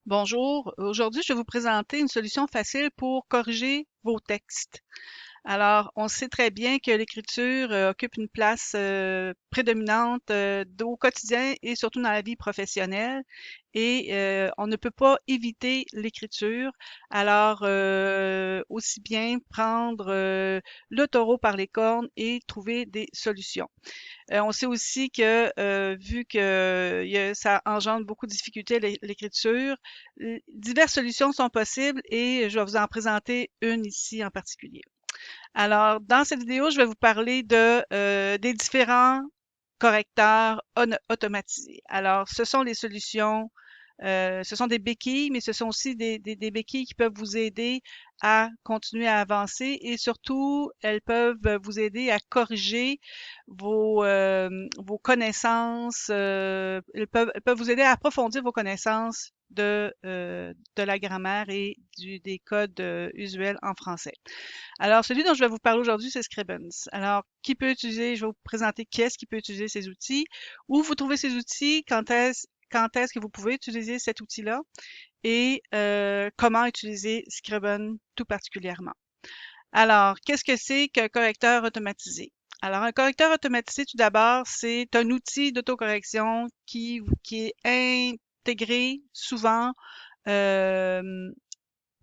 Bonjour, aujourd'hui je vais vous présenter une solution facile pour corriger vos textes. Alors, on sait très bien que l'écriture occupe une place prédominante au quotidien et surtout dans la vie professionnelle. Et on ne peut pas éviter l'écriture. Alors, aussi bien prendre le taureau par les cornes et trouver des solutions. On sait aussi que vu que ça engendre beaucoup de difficultés l'écriture, diverses solutions sont possibles et je vais vous en présenter une ici en particulier. Alors, dans cette vidéo, je vais vous parler des différents correcteurs automatisés. Alors, ce sont les solutions, ce sont des béquilles, mais ce sont aussi des béquilles qui peuvent vous aider à continuer à avancer et surtout, elles peuvent vous aider à corriger vos connaissances. Elles peuvent vous aider à approfondir vos connaissances de la grammaire et des codes usuels en français. Alors, celui dont je vais vous parler aujourd'hui, c'est Scribens. Alors, qui peut utiliser, je vais vous présenter qui est-ce qui peut utiliser ces outils, où vous trouvez ces outils, quand est-ce que vous pouvez utiliser cet outil-là et comment utiliser Scriben tout particulièrement. Alors, qu'est-ce que c'est qu'un correcteur automatisé? Alors, un correcteur automatisé, tout d'abord, c'est un outil d'autocorrection qui est intégré souvent euh,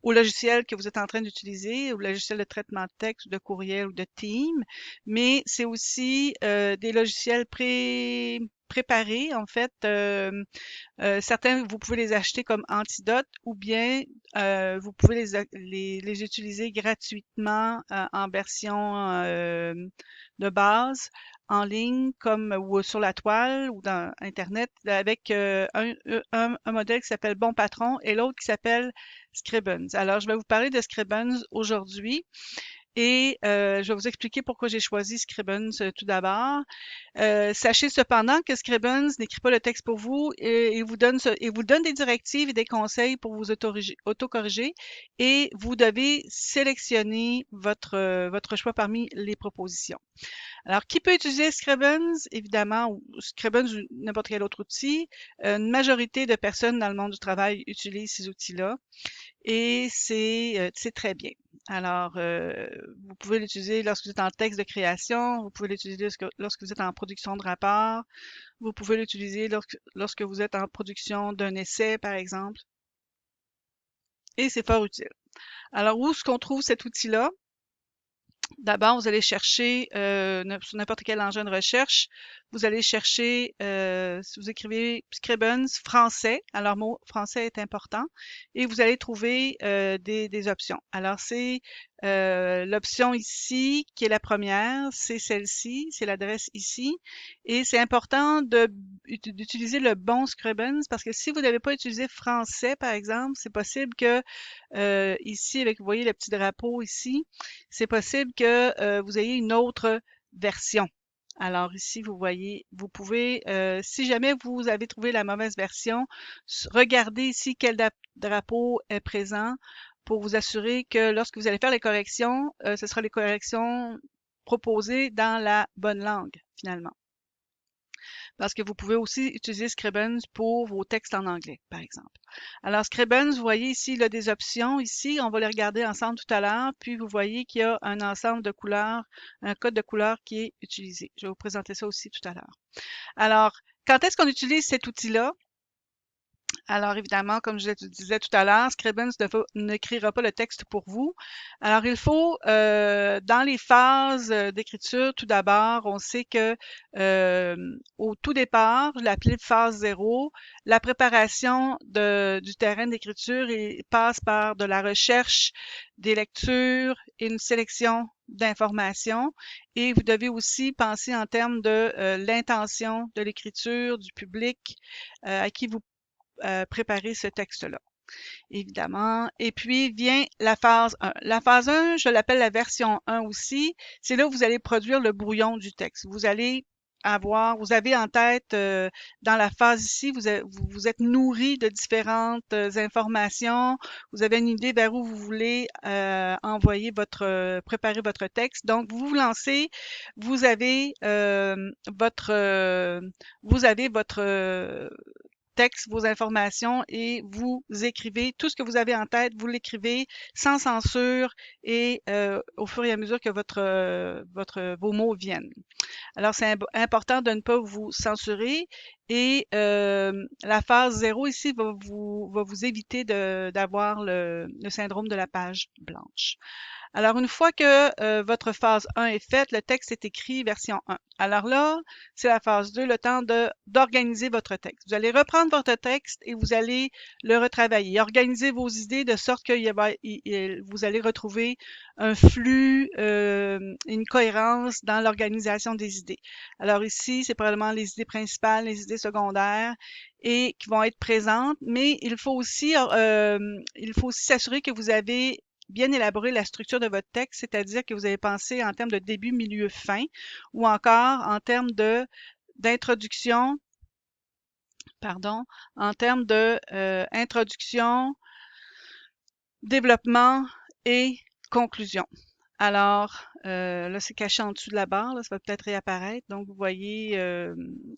au logiciel que vous êtes en train d'utiliser, au logiciel de traitement de texte, de courriel ou de team, mais c'est aussi des logiciels préparés, en fait. Certains, vous pouvez les acheter comme antidote ou bien vous pouvez les utiliser gratuitement en version de base en ligne comme ou sur la toile ou dans Internet avec un modèle qui s'appelle Bon Patron et l'autre qui s'appelle Scribens. Alors, je vais vous parler de Scribens aujourd'hui et je vais vous expliquer pourquoi j'ai choisi Scribens tout d'abord. Sachez cependant que Scribens n'écrit pas le texte pour vous et il vous donne des directives et des conseils pour vous autocorriger et vous devez sélectionner votre choix parmi les propositions. Alors, qui peut utiliser Scribens? Évidemment, ou Scribens ou n'importe quel autre outil. Une majorité de personnes dans le monde du travail utilisent ces outils-là et c'est très bien. Alors, vous pouvez l'utiliser lorsque vous êtes en texte de création, vous pouvez l'utiliser lorsque vous êtes en production de rapport, vous pouvez l'utiliser lorsque vous êtes en production d'un essai, par exemple, et c'est fort utile. Alors, où est-ce qu'on trouve cet outil-là? D'abord, vous allez chercher sur n'importe quel engin de recherche, vous allez chercher, si vous écrivez Scribens français, alors mot français est important, et vous allez trouver des options. Alors, c'est l'option ici qui est la première, c'est celle-ci, c'est l'adresse ici, et c'est important d'utiliser le bon Scribens parce que si vous n'avez pas utilisé français, par exemple, c'est possible que ici, avec, vous voyez le petit drapeau ici, c'est possible que vous ayez une autre version. Alors ici, vous voyez, vous pouvez, si jamais vous avez trouvé la mauvaise version, regardez ici quel drapeau est présent pour vous assurer que lorsque vous allez faire les corrections, ce sera les corrections proposées dans la bonne langue, finalement. Parce que vous pouvez aussi utiliser Scribens pour vos textes en anglais, par exemple. Alors, Scribens, vous voyez ici, il a des options. Ici, on va les regarder ensemble tout à l'heure. Puis, vous voyez qu'il y a un ensemble de couleurs, un code de couleurs qui est utilisé. Je vais vous présenter ça aussi tout à l'heure. Alors, quand est-ce qu'on utilise cet outil-là? Alors, évidemment, comme je le disais tout à l'heure, Scribens n'écrira pas le texte pour vous. Alors, il faut, dans les phases d'écriture, tout d'abord, on sait que au tout départ, je l'appelais phase 0, la préparation du terrain d'écriture passe par de la recherche, des lectures et une sélection d'informations. Et vous devez aussi penser en termes de l'intention de l'écriture, du public à qui vous préparer ce texte-là, évidemment. Et puis vient la phase 1. La phase 1, je l'appelle la version 1 aussi. C'est là où vous allez produire le brouillon du texte. Vous avez en tête, dans la phase ici, vous êtes nourri de différentes informations. Vous avez une idée vers où vous voulez préparer votre texte. Donc, vous vous lancez, vous avez votre texte, vos informations et vous écrivez tout ce que vous avez en tête, vous l'écrivez sans censure et au fur et à mesure que vos mots viennent. Alors, c'est important de ne pas vous censurer et la phase 0 ici va vous éviter d'avoir le syndrome de la page blanche. Alors, une fois que votre phase 1 est faite, le texte est écrit version 1. Alors là, c'est la phase 2, le temps d'organiser votre texte. Vous allez reprendre votre texte et vous allez le retravailler. Organiser vos idées de sorte que vous allez retrouver un flux, une cohérence dans l'organisation des idées. Alors ici, c'est probablement les idées principales, les idées secondaires et qui vont être présentes, mais il faut aussi s'assurer que vous avez bien élaborer la structure de votre texte, c'est-à-dire que vous avez pensé en termes de début, milieu, fin, ou encore en termes d'introduction, pardon, en termes de introduction, développement et conclusion. Alors, là, c'est caché en dessous de la barre, là, ça va peut-être réapparaître. Donc, vous voyez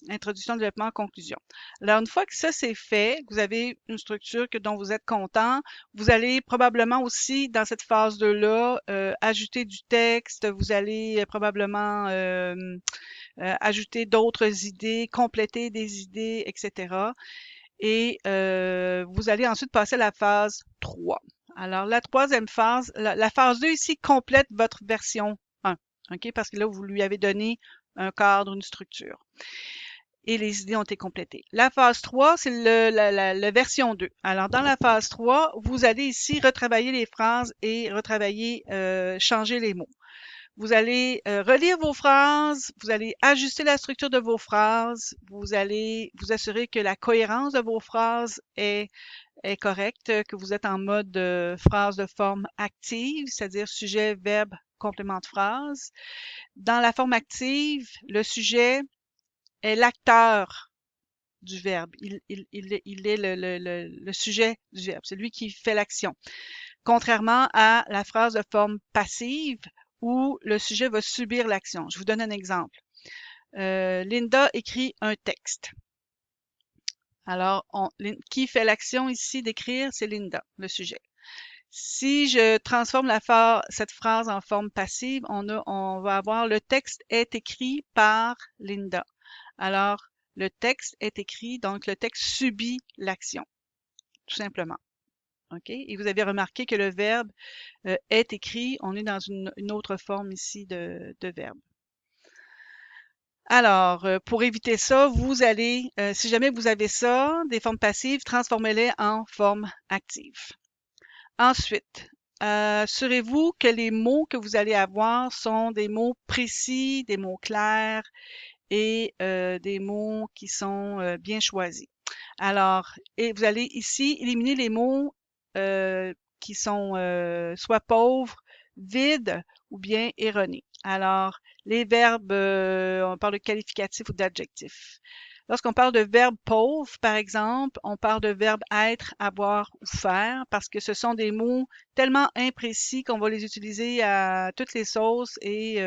introduction, développement, conclusion. Alors, une fois que ça, c'est fait, que vous avez une structure dont vous êtes content, vous allez probablement aussi, dans cette phase 2-là, ajouter du texte, vous allez probablement ajouter d'autres idées, compléter des idées, etc. Et vous allez ensuite passer à la phase 3. Alors, la troisième phase, la phase 2 ici complète votre version 1, OK? Parce que là, vous lui avez donné un cadre, une structure. Et les idées ont été complétées. La phase 3, c'est la version 2. Alors, dans la phase 3, vous allez ici retravailler les phrases et retravailler, changer les mots. Vous allez relire vos phrases, vous allez ajuster la structure de vos phrases, vous allez vous assurer que la cohérence de vos phrases est correcte, que vous êtes en mode phrase de forme active, c'est-à-dire sujet, verbe, complément de phrase. Dans la forme active, le sujet est l'acteur du verbe. Il est le sujet du verbe. C'est lui qui fait l'action. Contrairement à la phrase de forme passive où le sujet va subir l'action. Je vous donne un exemple. Linda écrit un texte. Alors, qui fait l'action ici d'écrire? C'est Linda, le sujet. Si je transforme cette phrase en forme passive, on va avoir le texte est écrit par Linda. Alors, le texte est écrit, donc le texte subit l'action, tout simplement. OK? Et vous avez remarqué que le verbe est écrit, on est dans une autre forme ici de verbe. Alors, pour éviter ça, vous allez, si jamais vous avez ça, des formes passives, transformez-les en formes actives. Ensuite, assurez-vous que les mots que vous allez avoir sont des mots précis, des mots clairs et des mots qui sont bien choisis. Alors, et vous allez ici éliminer les mots qui sont soit pauvres, vides ou bien erronés. Alors, les verbes, on parle de qualificatif ou d'adjectif. Lorsqu'on parle de verbe pauvre, par exemple, on parle de verbe être, avoir ou faire parce que ce sont des mots tellement imprécis qu'on va les utiliser à toutes les sauces et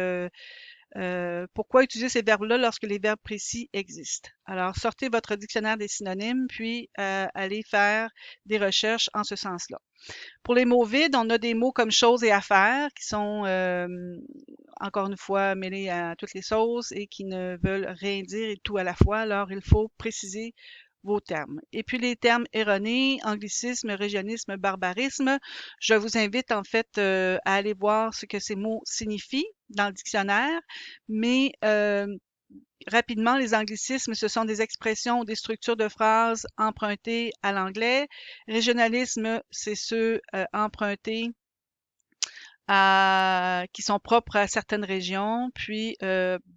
pourquoi utiliser ces verbes-là lorsque les verbes précis existent? Alors, sortez votre dictionnaire des synonymes, puis allez faire des recherches en ce sens-là. Pour les mots vides, on a des mots comme chose et affaire qui sont encore une fois mêlés à toutes les sauces et qui ne veulent rien dire et tout à la fois. Alors, il faut préciser vos termes. Et puis les termes erronés, anglicisme, régionnisme, barbarisme, je vous invite en fait à aller voir ce que ces mots signifient dans le dictionnaire, mais rapidement, les anglicismes, ce sont des expressions ou des structures de phrases empruntées à l'anglais. Régionalisme, c'est ceux empruntés qui sont propres à certaines régions. Puis,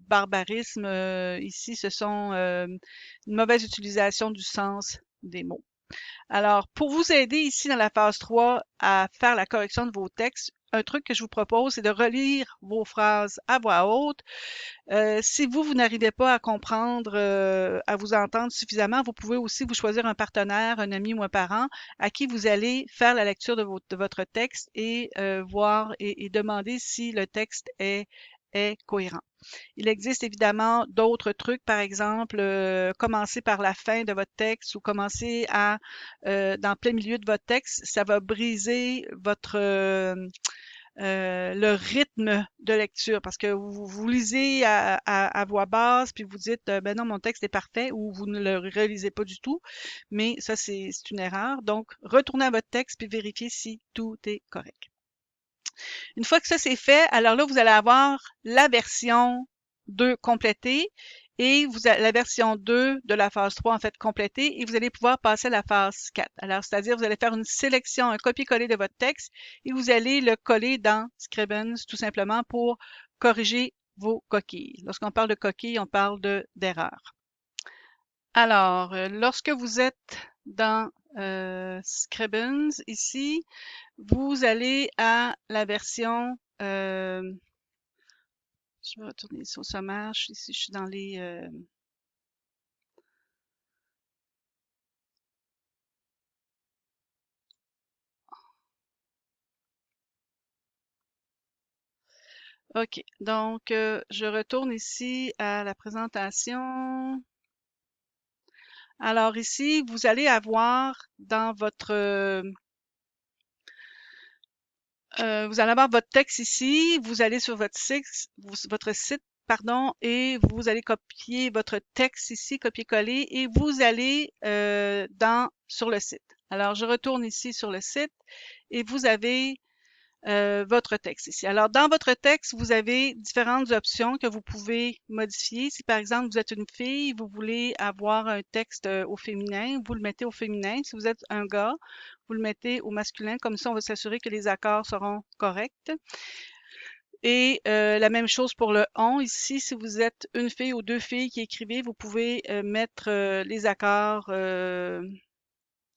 barbarisme, ici, ce sont une mauvaise utilisation du sens des mots. Alors, pour vous aider ici dans la phase 3 à faire la correction de vos textes, un truc que je vous propose, c'est de relire vos phrases à voix haute. Si vous n'arrivez pas à comprendre, à vous entendre suffisamment, vous pouvez aussi vous choisir un partenaire, un ami ou un parent à qui vous allez faire la lecture de votre texte et voir et demander si le texte est est cohérent. Il existe évidemment d'autres trucs, par exemple, commencer par la fin de votre texte ou commencer dans plein milieu de votre texte, ça va briser le rythme de lecture parce que vous lisez à voix basse puis vous dites ben non, mon texte est parfait ou vous ne le réalisez pas du tout, mais ça c'est une erreur. Donc, retournez à votre texte puis vérifiez si tout est correct. Une fois que ça c'est fait, alors là, vous allez avoir la version 2 complétée et la version 2 de la phase 3 en fait complétée et vous allez pouvoir passer à la phase 4. Alors, c'est-à-dire vous allez faire une sélection, un copier-coller de votre texte et vous allez le coller dans Scribens tout simplement pour corriger vos coquilles. Lorsqu'on parle de coquilles, on parle d'erreurs. Alors, lorsque vous êtes dans Scribens ici, vous allez à la version, je vais retourner sur le sommaire, ici je suis dans les... OK, donc je retourne ici à la présentation. Alors ici, vous allez avoir dans vous allez avoir votre texte ici, vous allez sur votre site, pardon, et vous allez copier votre texte ici, copier-coller, et vous allez sur le site. Alors, je retourne ici sur le site et vous avez votre texte ici. Alors, dans votre texte, vous avez différentes options que vous pouvez modifier. Si par exemple, vous êtes une fille, vous voulez avoir un texte au féminin, vous le mettez au féminin. Si vous êtes un gars, vous le mettez au masculin. Comme ça, on va s'assurer que les accords seront corrects. Et la même chose pour le on. Ici, si vous êtes une fille ou deux filles qui écrivez, vous pouvez mettre les accords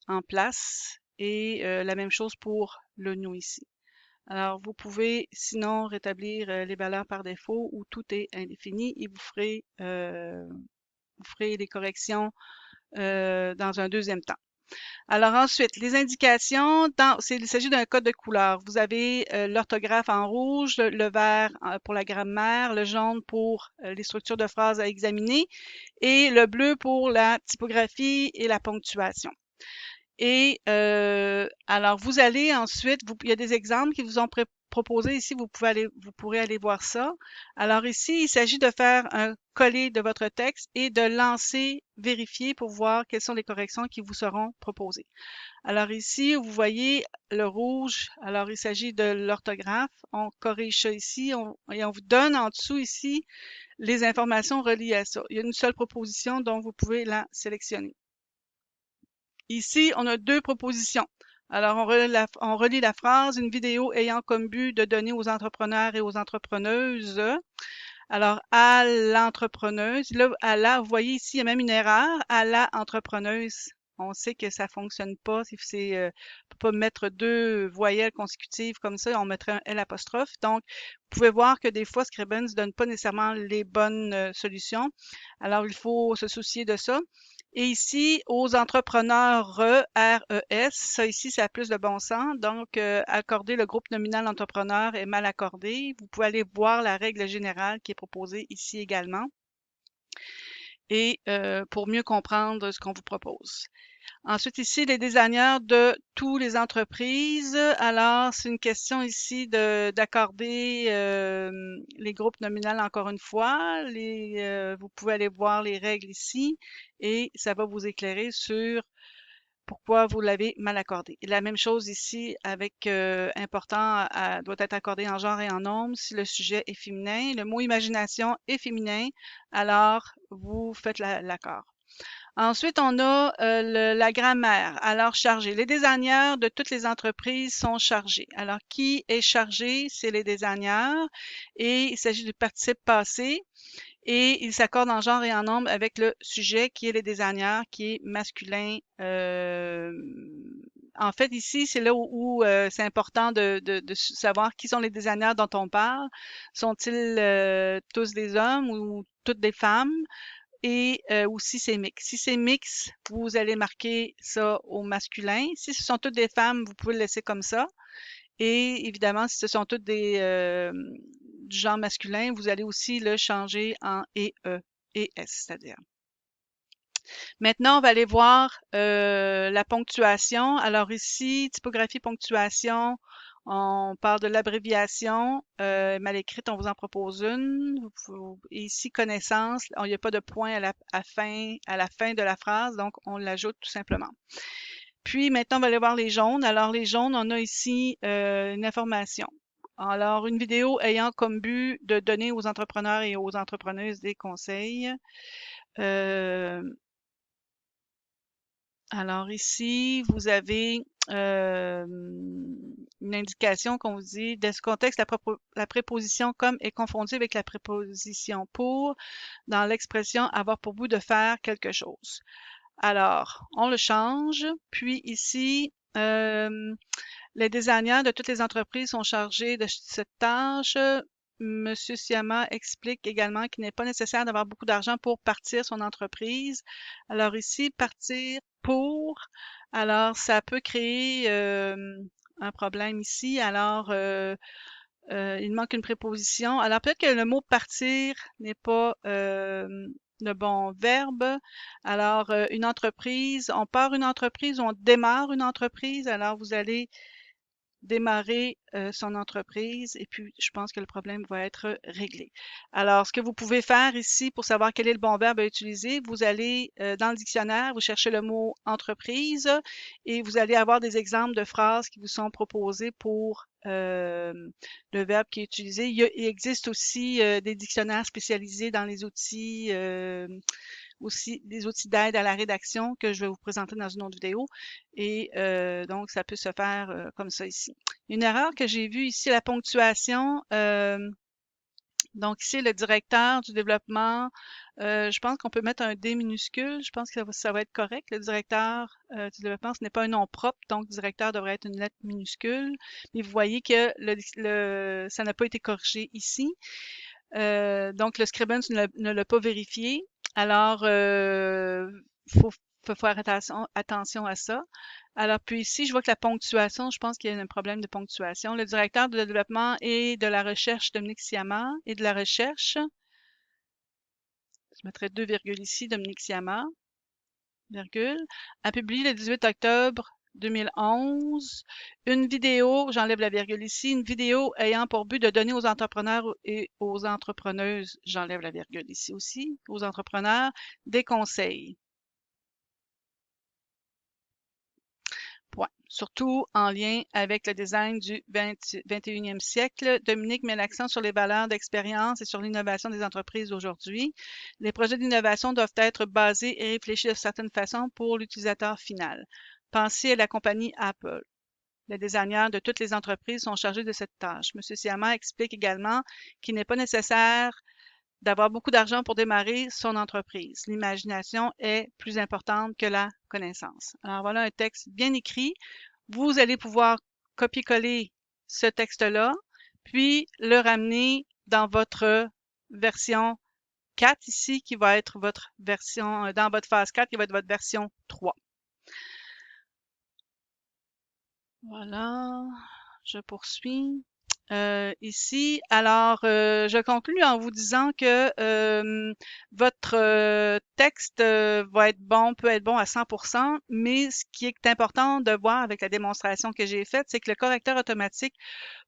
en place. Et la même chose pour le nous ici. Alors, vous pouvez sinon rétablir les valeurs par défaut ou tout est indéfini et vous ferez les corrections dans un deuxième temps. Alors ensuite, les indications, il s'agit d'un code de couleur. Vous avez l'orthographe en rouge, le vert pour la grammaire, le jaune pour les structures de phrases à examiner et le bleu pour la typographie et la ponctuation. Et alors, vous allez ensuite, il y a des exemples qui vous ont proposés ici, vous pourrez aller voir ça. Alors ici, il s'agit de faire un coller de votre texte et de lancer, vérifier pour voir quelles sont les corrections qui vous seront proposées. Alors ici, vous voyez le rouge, alors il s'agit de l'orthographe. On corrige ça ici et on vous donne en dessous ici les informations reliées à ça. Il y a une seule proposition, donc vous pouvez la sélectionner. Ici, on a deux propositions. Alors, on relie la phrase, une vidéo ayant comme but de donner aux entrepreneurs et aux entrepreneuses. Alors, à l'entrepreneuse, là, vous voyez ici, il y a même une erreur, à la entrepreneuse. On sait que ça fonctionne pas. On ne peut pas mettre deux voyelles consécutives comme ça. On mettrait un L apostrophe. Donc, vous pouvez voir que des fois, Scribens ne donne pas nécessairement les bonnes solutions. Alors, il faut se soucier de ça. Et ici, aux entrepreneurs RES, ça ici, ça a plus de bon sens. Donc, accorder le groupe nominal entrepreneur est mal accordé. Vous pouvez aller voir la règle générale qui est proposée ici également. Et pour mieux comprendre ce qu'on vous propose. Ensuite, ici, les designers de toutes les entreprises. Alors, c'est une question ici d'accorder les groupes nominaux encore une fois. Vous pouvez aller voir les règles ici et ça va vous éclairer sur pourquoi vous l'avez mal accordé. Et la même chose ici avec important doit être accordé en genre et en nombre si le sujet est féminin. Le mot imagination est féminin, alors vous faites l'accord. Ensuite, on a la grammaire. Alors, chargé. Les designers de toutes les entreprises sont chargés. Alors, qui est chargé? C'est les designers. Et il s'agit du participe passé. Et il s'accorde en genre et en nombre avec le sujet qui est les designers, qui est masculin. En fait, ici, c'est là où c'est important de savoir qui sont les designers dont on parle. Sont-ils tous des hommes ou toutes des femmes? Et aussi c'est mix. Si c'est mix, vous allez marquer ça au masculin. Si ce sont toutes des femmes, vous pouvez le laisser comme ça. Et évidemment, si ce sont toutes du genre masculin, vous allez aussi le changer en EE, ES, c'est-à-dire. Maintenant, on va aller voir la ponctuation. Alors ici, typographie, ponctuation, on parle de l'abréviation. Mal écrite, on vous en propose une. Et ici, connaissance, il n'y a pas de point à la fin de la phrase, donc on l'ajoute tout simplement. Puis maintenant, on va aller voir les jaunes. Alors les jaunes, on a ici une information. Alors, une vidéo ayant comme but de donner aux entrepreneurs et aux entrepreneuses des conseils. Euh, alors ici, vous avez une indication qu'on vous dit, dans ce contexte, la préposition comme est confondue avec la préposition pour dans l'expression avoir pour but de faire quelque chose. Alors, on le change, puis ici, les designers de toutes les entreprises sont chargés de cette tâche. Monsieur Siama explique également qu'il n'est pas nécessaire d'avoir beaucoup d'argent pour partir son entreprise. Alors ici, partir pour, alors ça peut créer un problème ici. Alors, il manque une préposition. Alors peut-être que le mot partir n'est pas le bon verbe. Alors, une entreprise, on part une entreprise, on démarre une entreprise. Alors, vous allez démarrer son entreprise et puis je pense que le problème va être réglé. Alors, ce que vous pouvez faire ici pour savoir quel est le bon verbe à utiliser, vous allez dans le dictionnaire, vous cherchez le mot entreprise et vous allez avoir des exemples de phrases qui vous sont proposées pour le verbe qui est utilisé. Il existe aussi des dictionnaires spécialisés dans les outils aussi des outils d'aide à la rédaction que je vais vous présenter dans une autre vidéo. Et donc, ça peut se faire comme ça ici. Une erreur que j'ai vue ici, la ponctuation. Donc ici, le directeur du développement, je pense qu'on peut mettre un D minuscule. Je pense que ça va être correct. Le directeur du développement, ce n'est pas un nom propre, donc directeur devrait être une lettre minuscule. Mais vous voyez que ça n'a pas été corrigé ici. Donc, le Scribens ne l'a pas vérifié. Alors, faut faire attention à ça. Alors, puis ici, je vois que la ponctuation, je pense qu'il y a un problème de ponctuation. Le directeur de développement et de la recherche, Dominique Siama, et de la recherche, je mettrai 2 virgules ici, Dominique Siama, virgule, a publié le 18 octobre 2011 une vidéo, j'enlève la virgule ici, une vidéo ayant pour but de donner aux entrepreneurs et aux entrepreneuses, j'enlève la virgule ici aussi, aux entrepreneurs, des conseils. Point. Surtout en lien avec le design du 21e siècle, Dominique met l'accent sur les valeurs d'expérience et sur l'innovation des entreprises d'aujourd'hui. Les projets d'innovation doivent être basés et réfléchis de certaines façons pour l'utilisateur final. Pensez à la compagnie Apple. Les designers de toutes les entreprises sont chargés de cette tâche. M. Siama explique également qu'il n'est pas nécessaire d'avoir beaucoup d'argent pour démarrer son entreprise. L'imagination est plus importante que la connaissance. Alors voilà un texte bien écrit. Vous allez pouvoir copier-coller ce texte-là, puis le ramener dans votre version 4 ici, qui va être votre version, dans votre phase 4, qui va être votre version 3. Voilà, je poursuis. Ici, alors, je conclus en vous disant que votre texte va être bon, peut être bon à 100%, mais ce qui est important de voir avec la démonstration que j'ai faite, c'est que le correcteur automatique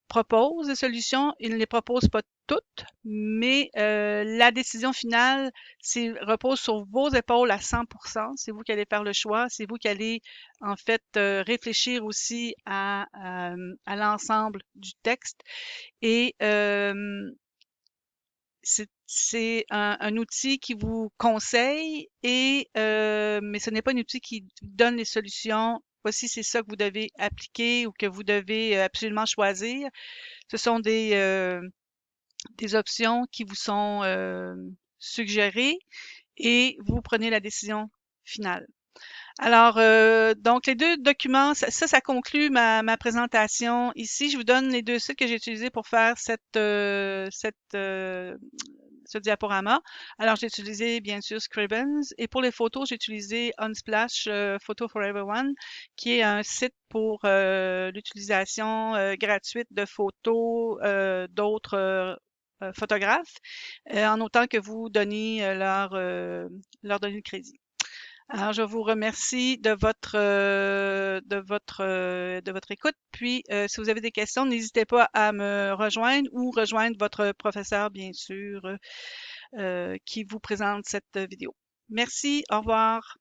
propose des solutions, il ne les propose pas toutes, mais la décision finale repose sur vos épaules à 100%. C'est vous qui allez faire le choix, c'est vous qui allez en fait réfléchir aussi à l'ensemble du texte. Et c'est un outil qui vous conseille, mais ce n'est pas un outil qui donne les solutions. Voici, c'est ça que vous devez appliquer ou que vous devez absolument choisir. Ce sont des options qui vous sont suggérées et vous prenez la décision finale. Alors, donc les deux documents, ça conclut ma présentation ici. Je vous donne les deux sites que j'ai utilisés pour faire ce diaporama. Alors, j'ai utilisé bien sûr Scribens et pour les photos, j'ai utilisé Unsplash Photo for Everyone, qui est un site pour l'utilisation gratuite de photos d'autres photographes, en autant que vous donnez leur données de crédit. Alors, je vous remercie de votre écoute. Puis, si vous avez des questions, n'hésitez pas à me rejoindre ou rejoindre votre professeur, bien sûr, qui vous présente cette vidéo. Merci, au revoir.